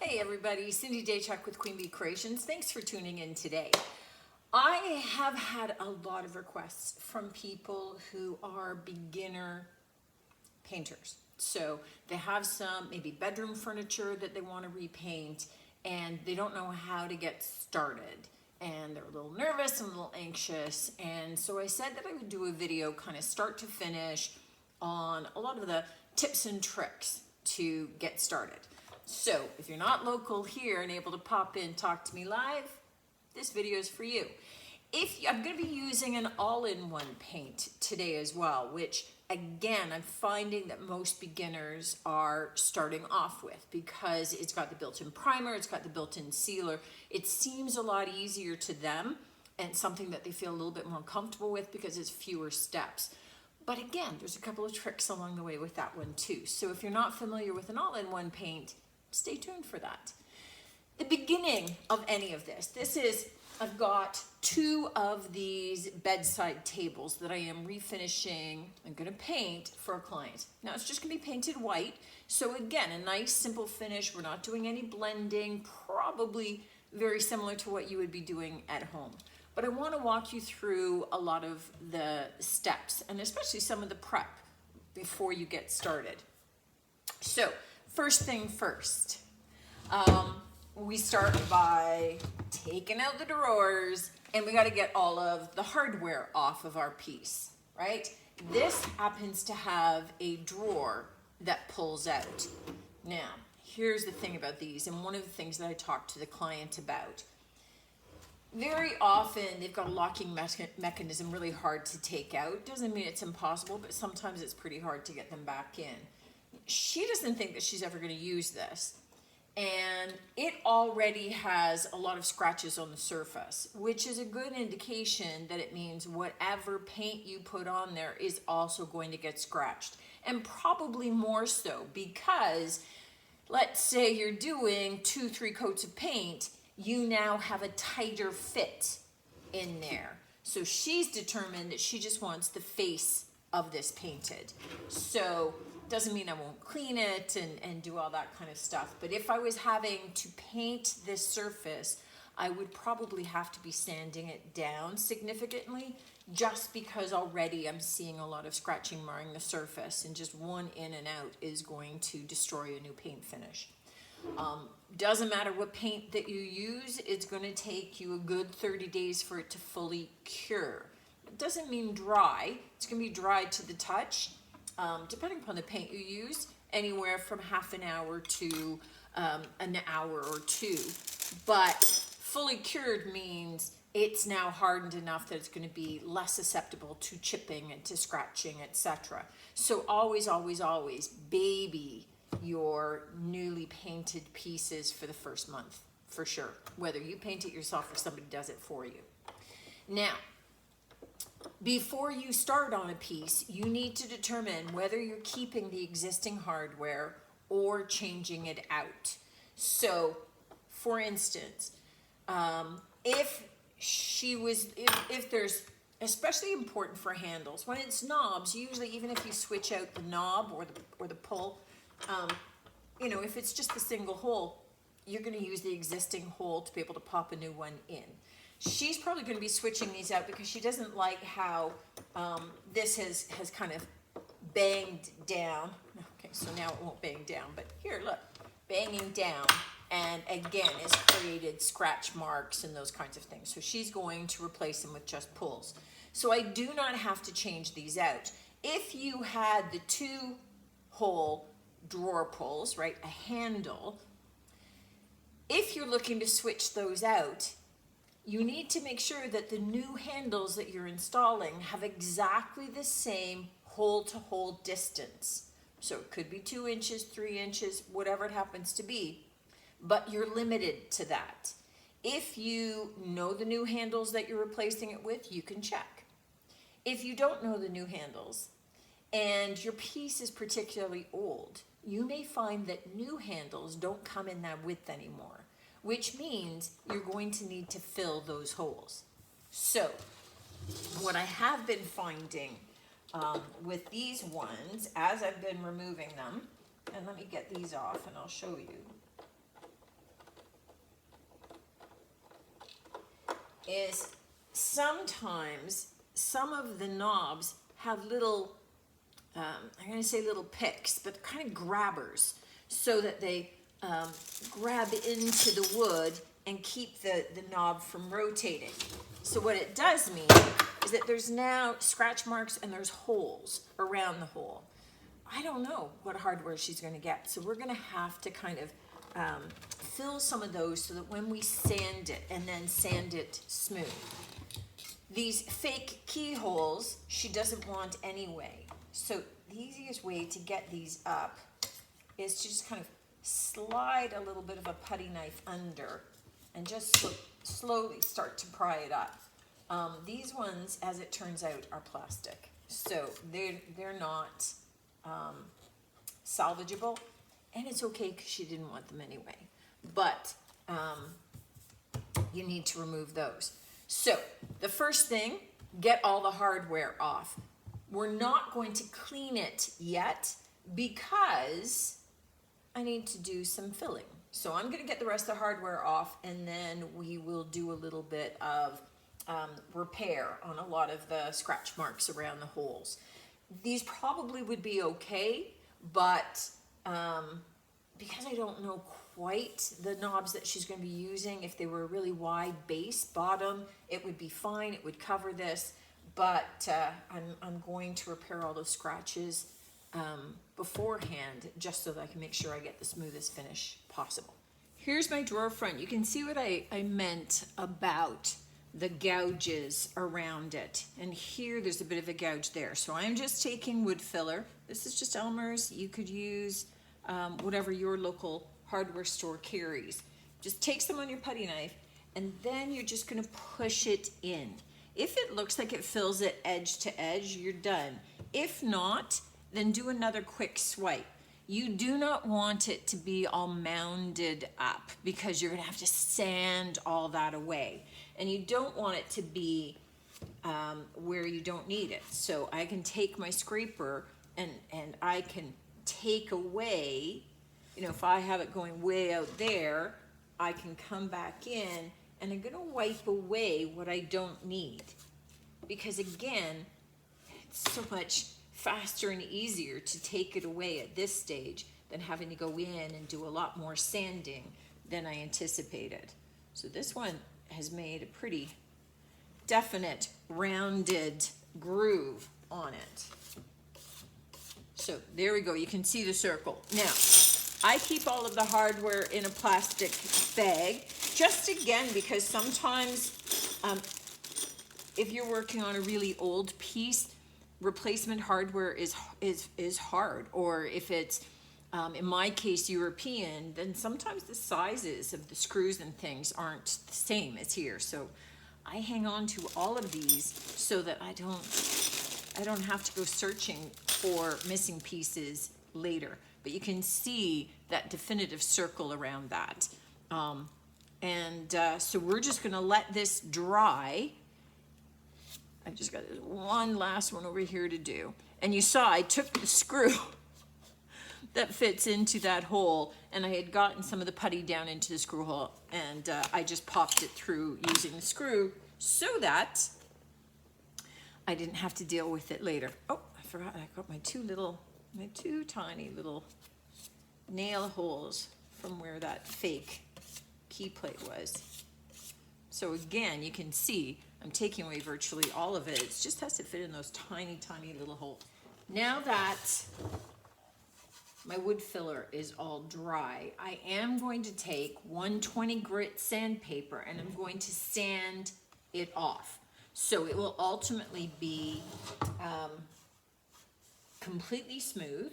Hey everybody, Cindy Daychuck with Queen Bee Creations. Thanks for tuning in today. I have had a lot of requests from people who are beginner painters. So they have some maybe bedroom furniture that they want to repaint and they don't know how to get started. And they're a little nervous and a little anxious. And so I said that I would do a video kind of start to finish on a lot of the tips and tricks to get started. So if you're not local here and able to pop in, talk to me live, this video is for you. I'm going to be using an all-in-one paint today as well, which again, I'm finding that most beginners are starting off with because it's got the built-in primer, it's got the built-in sealer. It seems a lot easier to them and something that they feel a little bit more comfortable with because it's fewer steps. But again, there's a couple of tricks along the way with that one too. So if you're not familiar with an all-in-one paint, stay tuned for that. The beginning of any of this is, I've got two of these bedside tables that I am refinishing. I'm gonna paint for a client. Now it's just gonna be painted white. So again, a nice simple finish. We're not doing any blending, probably very similar to what you would be doing at home. But I wanna walk you through a lot of the steps and especially some of the prep before you get started. So, first thing first, we start by taking out the drawers and we got to get all of the hardware off of our piece, right? This happens to have a drawer that pulls out. Now, here's the thing about these, and one of the things that I talk to the client about. Very often they've got a locking mechanism really hard to take out. Doesn't mean it's impossible, but sometimes it's pretty hard to get them back in. She doesn't think that she's ever going to use this, and it already has a lot of scratches on the surface, which is a good indication that it means whatever paint you put on there is also going to get scratched, and probably more so because let's say you're doing 2-3 coats of paint, you now have a tighter fit in there. So she's determined that she just wants the face of this painted. So doesn't mean I won't clean it and do all that kind of stuff. But if I was having to paint this surface, I would probably have to be sanding it down significantly just because already I'm seeing a lot of scratching marring the surface, and just one in and out is going to destroy a new paint finish. Doesn't matter what paint that you use, it's going to take you a good 30 days for it to fully cure. It doesn't mean dry. It's going to be dry to the touch. Depending upon the paint you use, anywhere from half an hour to an hour or two. But fully cured means it's now hardened enough that it's going to be less susceptible to chipping and to scratching, etc. So always, always, always baby your newly painted pieces for the first month, for sure. Whether you paint it yourself or somebody does it for you. Now, before you start on a piece, you need to determine whether you're keeping the existing hardware or changing it out. So, for instance, if there's, especially important for handles, when it's knobs, usually even if you switch out the knob or the pull, if it's just a single hole, you're going to use the existing hole to be able to pop a new one in. She's probably going to be switching these out because she doesn't like how this has kind of banged down. Okay, so now it won't bang down, but here, look, banging down, and again, it's created scratch marks and those kinds of things. So she's going to replace them with just pulls. So I do not have to change these out. If you had the 2-hole drawer pulls, right, a handle, if you're looking to switch those out, you need to make sure that the new handles that you're installing have exactly the same hole-to-hole distance. So it could be 2 inches, 3 inches, whatever it happens to be, but you're limited to that. If you know the new handles that you're replacing it with, you can check. If you don't know the new handles and your piece is particularly old, you may find that new handles don't come in that width anymore, which means you're going to need to fill those holes. So what I have been finding with these ones, as I've been removing them, and let me get these off and I'll show you. is sometimes some of the knobs have little, I'm going to say little picks, but kind of grabbers, so that they grab into the wood and keep the knob from rotating. So what it does mean is that there's now scratch marks and there's holes around the hole. I don't know what hardware she's going to get, so we're going to have to kind of fill some of those so that when we sand it and then sand it smooth. These fake keyholes she doesn't want anyway, so the easiest way to get these up is to just kind of slide a little bit of a putty knife under and just slowly start to pry it up. These ones, as it turns out, are plastic, so they're not salvageable, and it's okay because she didn't want them anyway, but you need to remove those. So the first thing, get all the hardware off. We're not going to clean it yet because I need to do some filling. So I'm going to get the rest of the hardware off, and then we will do a little bit of repair on a lot of the scratch marks around the holes. These probably would be okay, but because I don't know quite the knobs that she's going to be using, if they were a really wide base bottom, it would be fine, it would cover this, but I'm going to repair all those scratches beforehand, just so that I can make sure I get the smoothest finish possible. Here's my drawer front. You can see what I meant about the gouges around it, and here there's a bit of a gouge there, so I'm just taking wood filler. This is just Elmer's. You could use whatever your local hardware store carries. Just take some on your putty knife, and then you're just going to push it in. If it looks like it fills it edge to edge, you're done. If not, then do another quick swipe. You do not want it to be all mounded up, because you're going to have to sand all that away. And you don't want it to be where you don't need it. So I can take my scraper and I can take away, you know, if I have it going way out there, I can come back in and I'm going to wipe away what I don't need. Because again, it's so much faster and easier to take it away at this stage than having to go in and do a lot more sanding than I anticipated. So this one has made a pretty definite rounded groove on it. So there we go, you can see the circle. Now, I keep all of the hardware in a plastic bag, just again because sometimes if you're working on a really old piece, replacement hardware is hard, or if it's in my case European, then sometimes the sizes of the screws and things aren't the same as here. So I hang on to all of these so that I don't have to go searching for missing pieces later. But you can see that definitive circle around that. So we're just gonna let this dry. I've just got this one last one over here to do. And you saw I took the screw that fits into that hole, and I had gotten some of the putty down into the screw hole, and I just popped it through using the screw so that I didn't have to deal with it later. Oh, I forgot I got my two tiny little nail holes from where that fake key plate was. So again, you can see I'm taking away virtually all of it. It just has to fit in those tiny, tiny little holes. Now that my wood filler is all dry, I am going to take 120 grit sandpaper and I'm going to sand it off. So it will ultimately be completely smooth.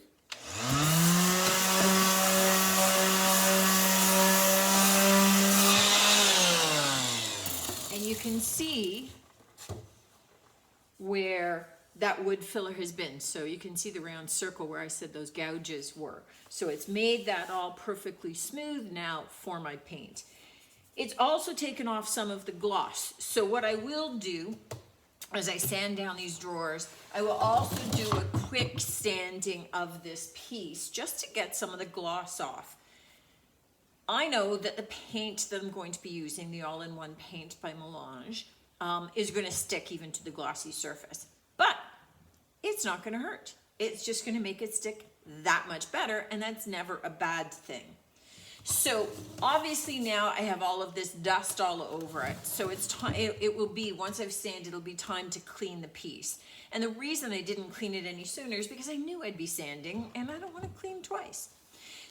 And you can see where that wood filler has been. So you can see the round circle where I said those gouges were. So it's made that all perfectly smooth now for my paint. It's also taken off some of the gloss. So what I will do as I sand down these drawers, I will also do a quick sanding of this piece just to get some of the gloss off. I know that the paint that I'm going to be using, the all-in-one paint by Melange, is going to stick even to the glossy surface. But it's not going to hurt. It's just going to make it stick that much better, and that's never a bad thing. So obviously now I have all of this dust all over it. So it's time, it will be, once I've sanded, it'll be time to clean the piece. And the reason I didn't clean it any sooner is because I knew I'd be sanding and I don't want to clean twice.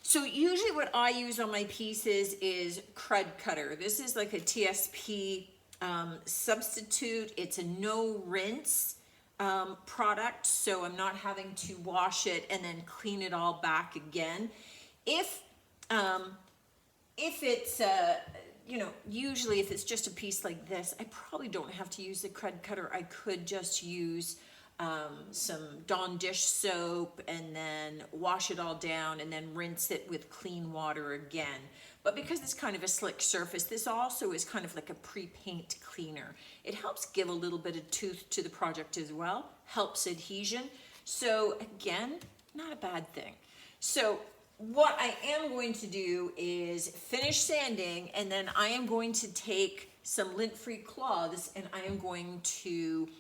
So usually what I use on my pieces is Crud Cutter. This is like a TSP substitute. It's a no rinse product, so I'm not having to wash it and then clean it all back again. If it's, you know, usually if it's just a piece like this, I probably don't have to use the Crud Cutter. I could just use some Dawn dish soap and then wash it all down and then rinse it with clean water again. But because it's kind of a slick surface, this also is kind of like a pre-paint cleaner. It helps give a little bit of tooth to the project as well, helps adhesion. So again, not a bad thing. So what I am going to do is finish sanding, and then I am going to take some lint-free cloths and I am going to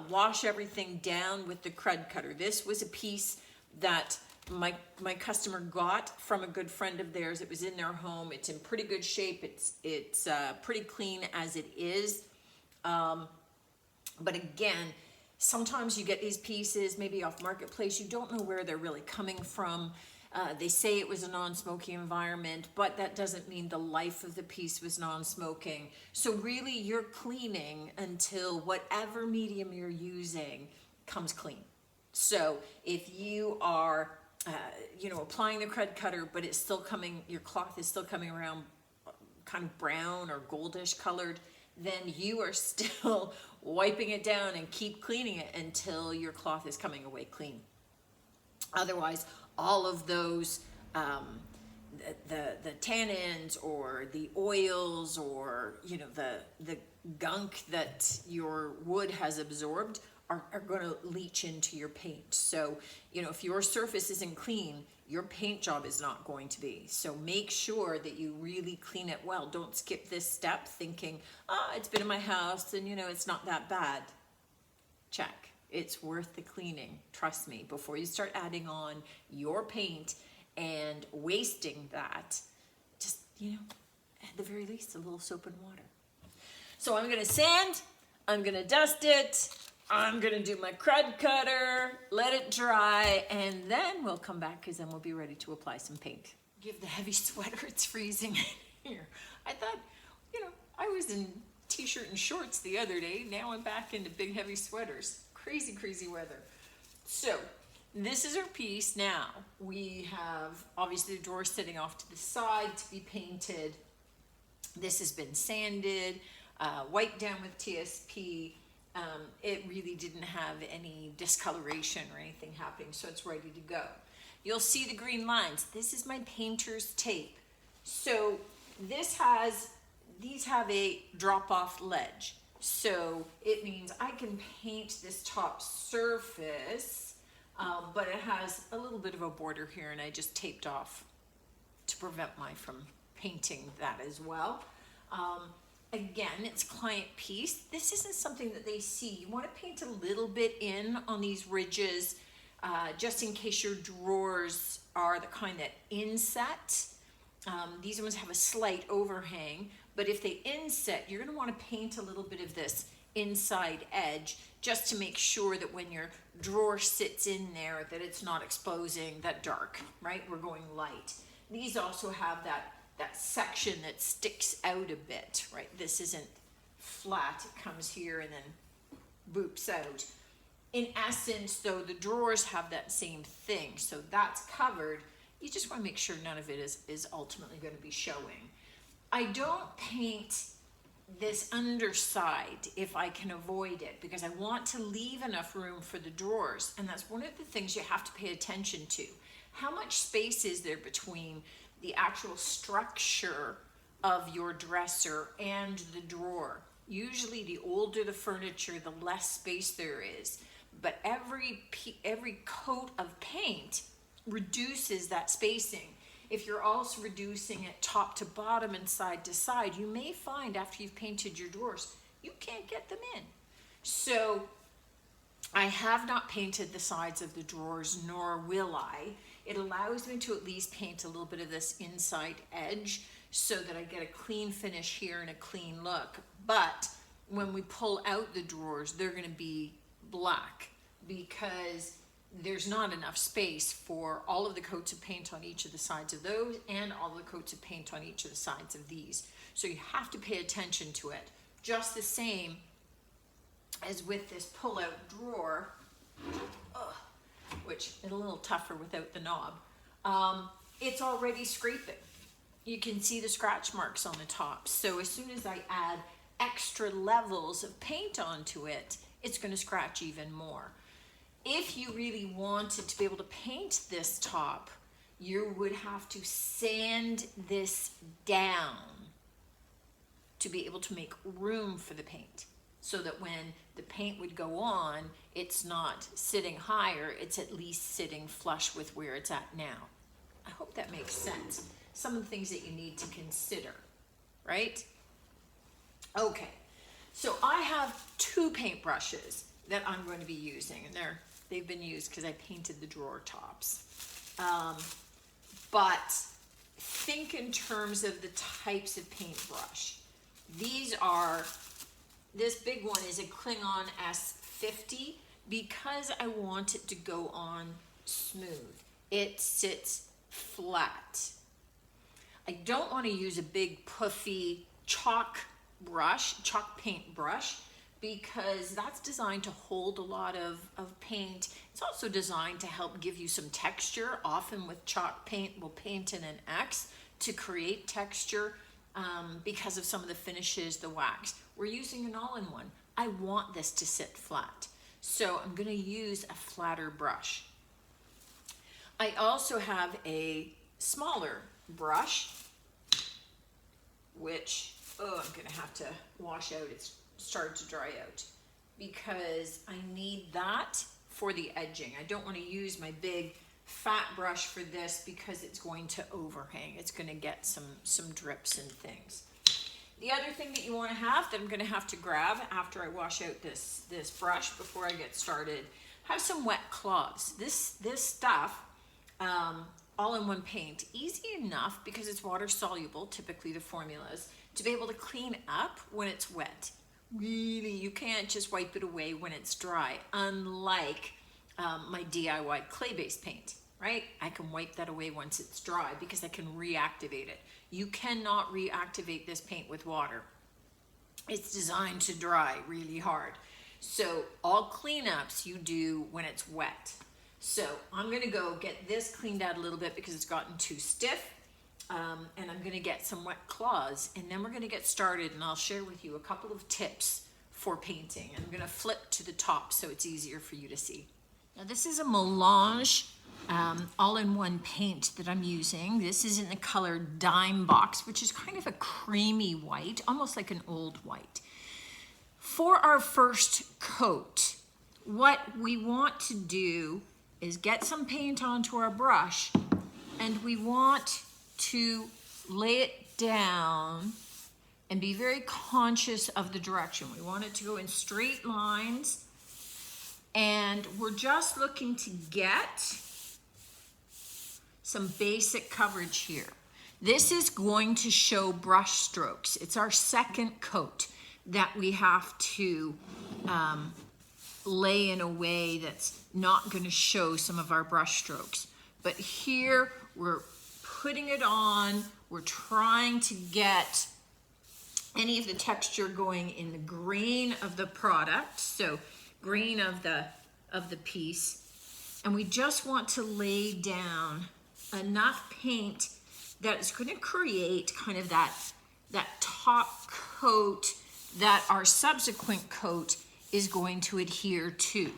wash everything down with the Crud Cutter. This was a piece that my customer got from a good friend of theirs. It was in their home. It's in pretty good shape. It's pretty clean as it is. But again, sometimes you get these pieces maybe off Marketplace. You don't know where they're really coming from. They say it was a non-smoking environment, but that doesn't mean the life of the piece was non-smoking. So really you're cleaning until whatever medium you're using comes clean. So if you are, you know, applying the Crud Cutter, but it's still coming, your cloth is still coming around kind of brown or goldish colored, then you are still wiping it down and keep cleaning it until your cloth is coming away clean. Otherwise, all of those, the tannins or the oils or, you know, the gunk that your wood has absorbed are going to leach into your paint. So, you know, if your surface isn't clean, your paint job is not going to be. So make sure that you really clean it well. Don't skip this step thinking, it's been in my house and, you know, it's not that bad. Check. It's worth the cleaning, trust me. Before you start adding on your paint and wasting that, just, you know, at the very least, a little soap and water. So I'm gonna sand, I'm gonna dust it, I'm gonna do my Crud Cutter, let it dry, and then we'll come back because then we'll be ready to apply some paint. Give the heavy sweater, it's freezing here. I thought, you know, I was in t-shirt and shorts the other day, now I'm back into big heavy sweaters. Crazy, crazy weather. So this is our piece now. We have obviously the drawer sitting off to the side to be painted. This has been sanded, wiped down with TSP. It really didn't have any discoloration or anything happening, so it's ready to go. You'll see the green lines. This is my painter's tape. So these have a drop-off ledge. So it means I can paint this top surface, but it has a little bit of a border here and I just taped off to prevent from painting that as well. Again, it's client piece. This isn't something that they see. You want to paint a little bit in on these ridges, just in case your drawers are the kind that inset. These ones have a slight overhang, but if they inset, you're going to want to paint a little bit of this inside edge just to make sure that when your drawer sits in there that it's not exposing that dark, right? We're going light. These also have that section that sticks out a bit, right? This isn't flat, it comes here and then boops out. In essence, though, the drawers have that same thing, so that's covered. You just want to make sure none of it is ultimately going to be showing. I don't paint this underside if I can avoid it because I want to leave enough room for the drawers, and that's one of the things you have to pay attention to. How much space is there between the actual structure of your dresser and the drawer? Usually the older the furniture, the less space there is, but every coat of paint reduces that spacing. if you're also reducing it top to bottom and side to side, you may find after you've painted your drawers, you can't get them in. So I have not painted the sides of the drawers, nor will I. It allows me to at least paint a little bit of this inside edge so that I get a clean finish here and a clean look. But when we pull out the drawers, they're going to be black because there's not enough space for all of the coats of paint on each of the sides of those and all the coats of paint on each of the sides of these. So you have to pay attention to it. Just the same as with this pull-out drawer, which is a little tougher without the knob. It's already scraping. You can see the scratch marks on the top. So as soon as I add extra levels of paint onto it, it's going to scratch even more. If you really wanted to be able to paint this top, you would have to sand this down to be able to make room for the paint, so that when the paint would go on, it's not sitting higher, it's at least sitting flush with where it's at now. I hope that makes sense. Some of the things that you need to consider, right? Okay, so I have two paintbrushes that I'm going to be using, and they've been used because I painted the drawer tops. But think in terms of the types of paintbrush. This big one is a Klingon S50 because I want it to go on smooth. It sits flat. I don't want to use a big puffy chalk paint brush, because that's designed to hold a lot of paint. It's also designed to help give you some texture. Often with chalk paint, we'll paint in an X to create texture because of some of the finishes, the wax. We're using an all-in-one. I want this to sit flat, so I'm going to use a flatter brush. I also have a smaller brush, which, I'm going to have to wash out. It's started to dry out because I need that for the edging. I don't want to use my big fat brush for this because it's going to overhang. It's going to get some drips and things. The other thing that you want to have that I'm going to have to grab after I wash out this brush before I get started, have some wet cloths. This stuff, all-in-one paint, easy enough because it's water soluble, typically the formulas, to be able to clean up when it's wet. Really, you can't just wipe it away when it's dry, unlike my DIY clay-based paint, right? I can wipe that away once it's dry because I can reactivate it. You cannot reactivate this paint with water. It's designed to dry really hard. So all cleanups you do when it's wet. So I'm gonna go get this cleaned out a little bit because it's gotten too stiff. And I'm gonna get some wet cloths, and then we're gonna get started, and I'll share with you a couple of tips for painting. I'm gonna flip to the top so it's easier for you to see. Now this is a Melange all-in-one paint that I'm using. This is in the color Dime Box, which is kind of a creamy white, almost like an old white. For our first coat, what we want to do is get some paint onto our brush, and we want to lay it down and be very conscious of the direction. We want it to go in straight lines, and we're just looking to get some basic coverage here. This is going to show brush strokes. It's our second coat that we have to lay in a way that's not going to show some of our brush strokes. But here we're putting it on, we're trying to get any of the texture going in the grain of the product, so grain of the piece, and we just want to lay down enough paint that it's going to create kind of that top coat that our subsequent coat is going to adhere to.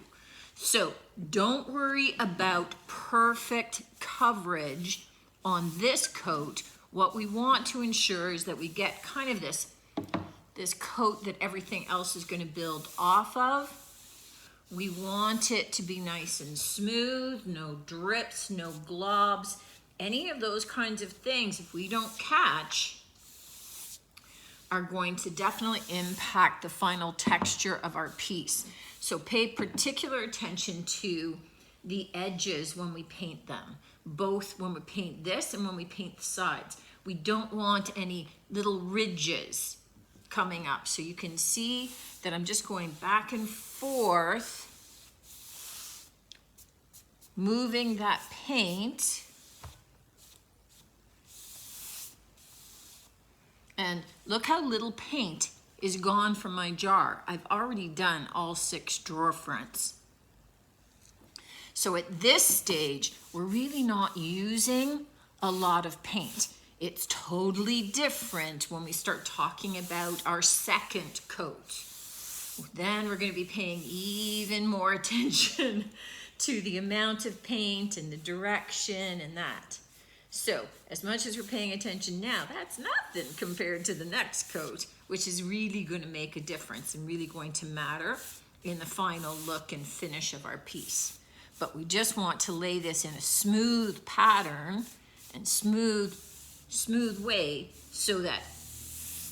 So don't worry about perfect coverage on this coat. What we want to ensure is that we get kind of this coat that everything else is going to build off of. We want it to be nice and smooth, no drips, no globs. Any of those kinds of things, if we don't catch, are going to definitely impact the final texture of our piece. So pay particular attention to the edges when we paint them, both when we paint this and when we paint the sides. We don't want any little ridges coming up. So you can see that I'm just going back and forth, moving that paint. And look how little paint is gone from my jar. I've already done all 6 drawer fronts. So at this stage, we're really not using a lot of paint. It's totally different when we start talking about our second coat. Then we're going to be paying even more attention to the amount of paint and the direction and that. So as much as we're paying attention now, that's nothing compared to the next coat, which is really going to make a difference and really going to matter in the final look and finish of our piece. But we just want to lay this in a smooth pattern and smooth way so that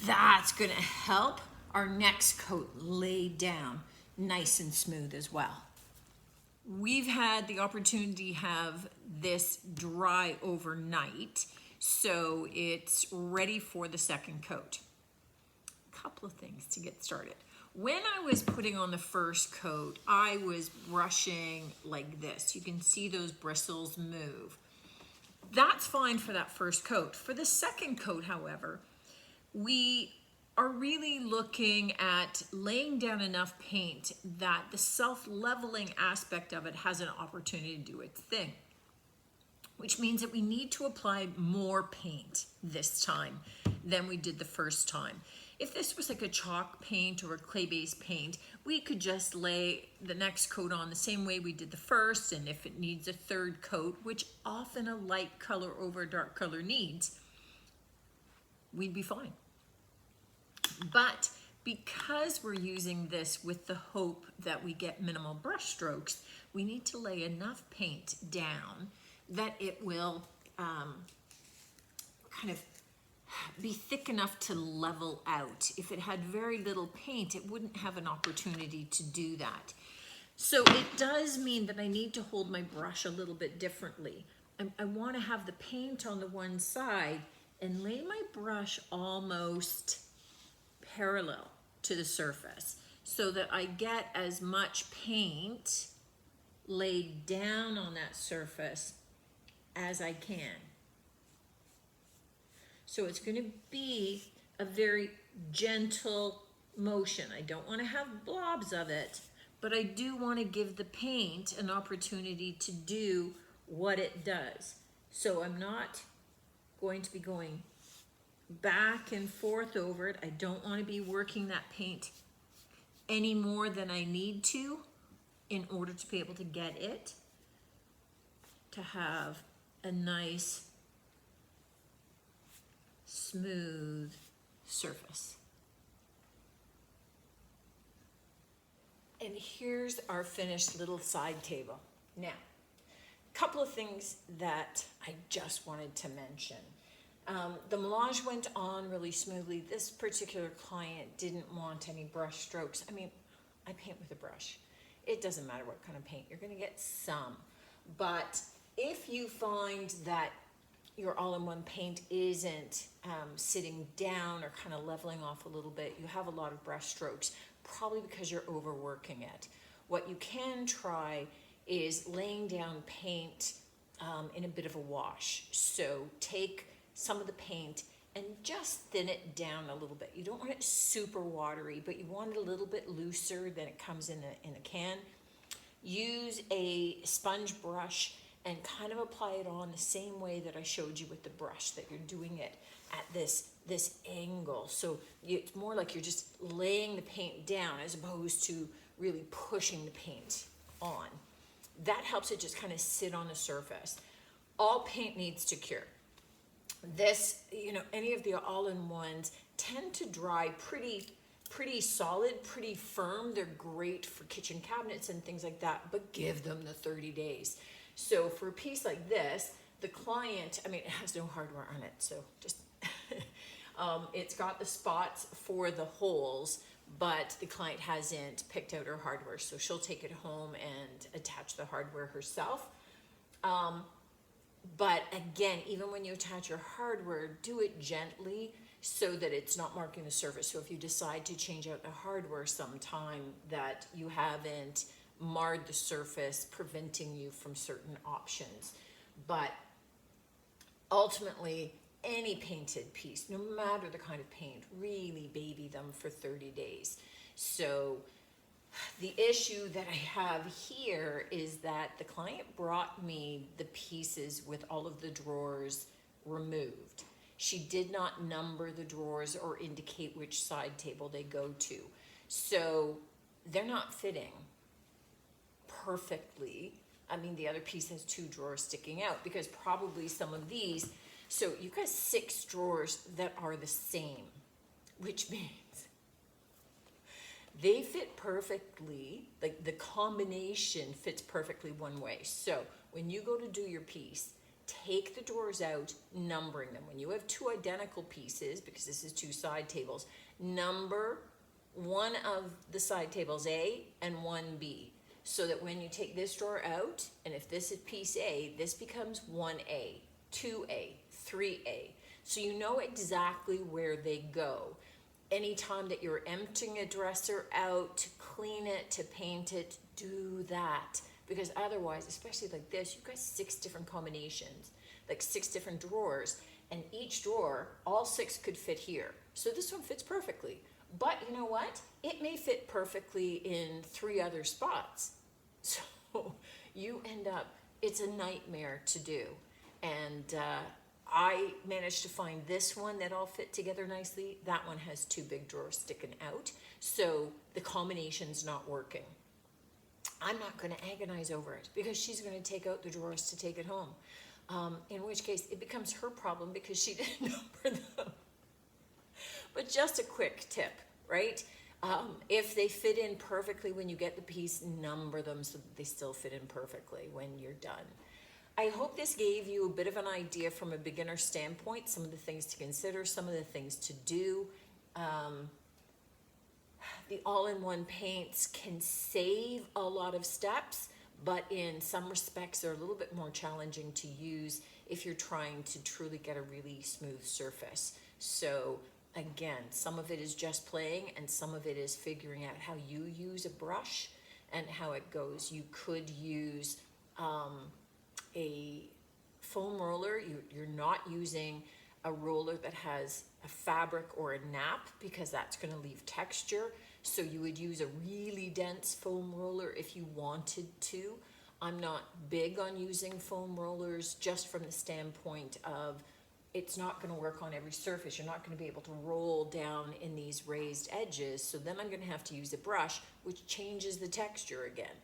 that's going to help our next coat lay down nice and smooth as well. We've had the opportunity to have this dry overnight, so it's ready for the second coat. A couple of things to get started. When I was putting on the first coat, I was brushing like this. You can see those bristles move. That's fine for that first coat. For the second coat, however, we are really looking at laying down enough paint that the self-leveling aspect of it has an opportunity to do its thing, which means that we need to apply more paint this time than we did the first time. If this was like a chalk paint or a clay-based paint, we could just lay the next coat on the same way we did the first, and if it needs a third coat, which often a light color over a dark color needs, we'd be fine. But because we're using this with the hope that we get minimal brush strokes, we need to lay enough paint down that it will kind of be thick enough to level out. If it had very little paint, it wouldn't have an opportunity to do that. So it does mean that I need to hold my brush a little bit differently. I want to have the paint on the one side and lay my brush almost parallel to the surface so that I get as much paint laid down on that surface as I can. So it's going to be a very gentle motion. I don't want to have blobs of it, but I do want to give the paint an opportunity to do what it does. So I'm not going to be going back and forth over it. I don't want to be working that paint any more than I need to in order to be able to get it to have a nice smooth surface. And here's our finished little side table. Now, a couple of things that I just wanted to mention. The melange went on really smoothly. This particular client didn't want any brush strokes. I mean, I paint with a brush. It doesn't matter what kind of paint. You're going to get some. But if you find that your all-in-one paint isn't sitting down or kind of leveling off a little bit, you have a lot of brush strokes, probably because you're overworking it. What you can try is laying down paint in a bit of a wash. So take some of the paint and just thin it down a little bit. You don't want it super watery, but you want it a little bit looser than it comes in a can. Use a sponge brush and kind of apply it on the same way that I showed you with the brush, that you're doing it at this angle. So it's more like you're just laying the paint down as opposed to really pushing the paint on. That helps it just kind of sit on the surface. All paint needs to cure. This, any of the all-in-ones tend to dry pretty solid, pretty firm. They're great for kitchen cabinets and things like that, but give them the 30 days. So for a piece like this, the client, I mean, it has no hardware on it, so just, it's got the spots for the holes, but the client hasn't picked out her hardware, so she'll take it home and attach the hardware herself. But again, even when you attach your hardware, do it gently so that it's not marking the surface. So if you decide to change out the hardware sometime, that you haven't marred the surface, preventing you from certain options. But ultimately, any painted piece, no matter the kind of paint, really baby them for 30 days. So the issue that I have here is that the client brought me the pieces with all of the drawers removed. She did not number the drawers or indicate which side table they go to. So they're not fitting perfectly. I mean, the other piece has 2 drawers sticking out because probably some of these, so you've got 6 drawers that are the same, which means they fit perfectly, like the combination fits perfectly one way. So when you go to do your piece, take the drawers out, numbering them. When you have 2 identical pieces, because this is 2 side tables, number one of the side tables A and one B, so that when you take this drawer out, and if this is piece A, this becomes 1A, 2A, 3A. So you know exactly where they go. Anytime that you're emptying a dresser out to clean it, to paint it, do that. Because otherwise, especially like this, you've got 6 different combinations, like 6 different drawers, and each drawer, all 6 could fit here. So this one fits perfectly. But you know what? It may fit perfectly in 3 other spots. So you end up, it's a nightmare to do. And I managed to find this one that all fit together nicely. That one has 2 big drawers sticking out. So the combination's not working. I'm not going to agonize over it because she's going to take out the drawers to take it home. In which case it becomes her problem because she didn't number them. But just a quick tip, right? If they fit in perfectly when you get the piece, number them so that they still fit in perfectly when you're done. I hope this gave you a bit of an idea from a beginner standpoint, some of the things to consider, some of the things to do. The all-in-one paints can save a lot of steps, but in some respects they're a little bit more challenging to use if you're trying to truly get a really smooth surface. So again, some of it is just playing and some of it is figuring out how you use a brush and how it goes. You could use a foam roller. You're not using a roller that has a fabric or a nap because that's going to leave texture. So you would use a really dense foam roller if you wanted to. I'm not big on using foam rollers just from the standpoint of it's not going to work on every surface. You're not going to be able to roll down in these raised edges. So then I'm going to have to use a brush, which changes the texture again.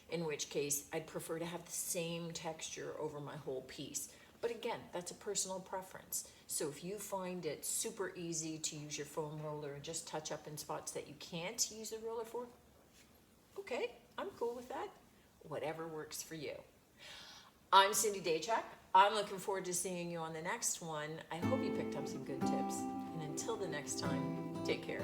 In which case, I'd prefer to have the same texture over my whole piece. But again, that's a personal preference. So if you find it super easy to use your foam roller and just touch up in spots that you can't use the roller for, okay, I'm cool with that. Whatever works for you. I'm Cindy Daychak. I'm looking forward to seeing you on the next one. I hope you picked up some good tips. And until the next time, take care.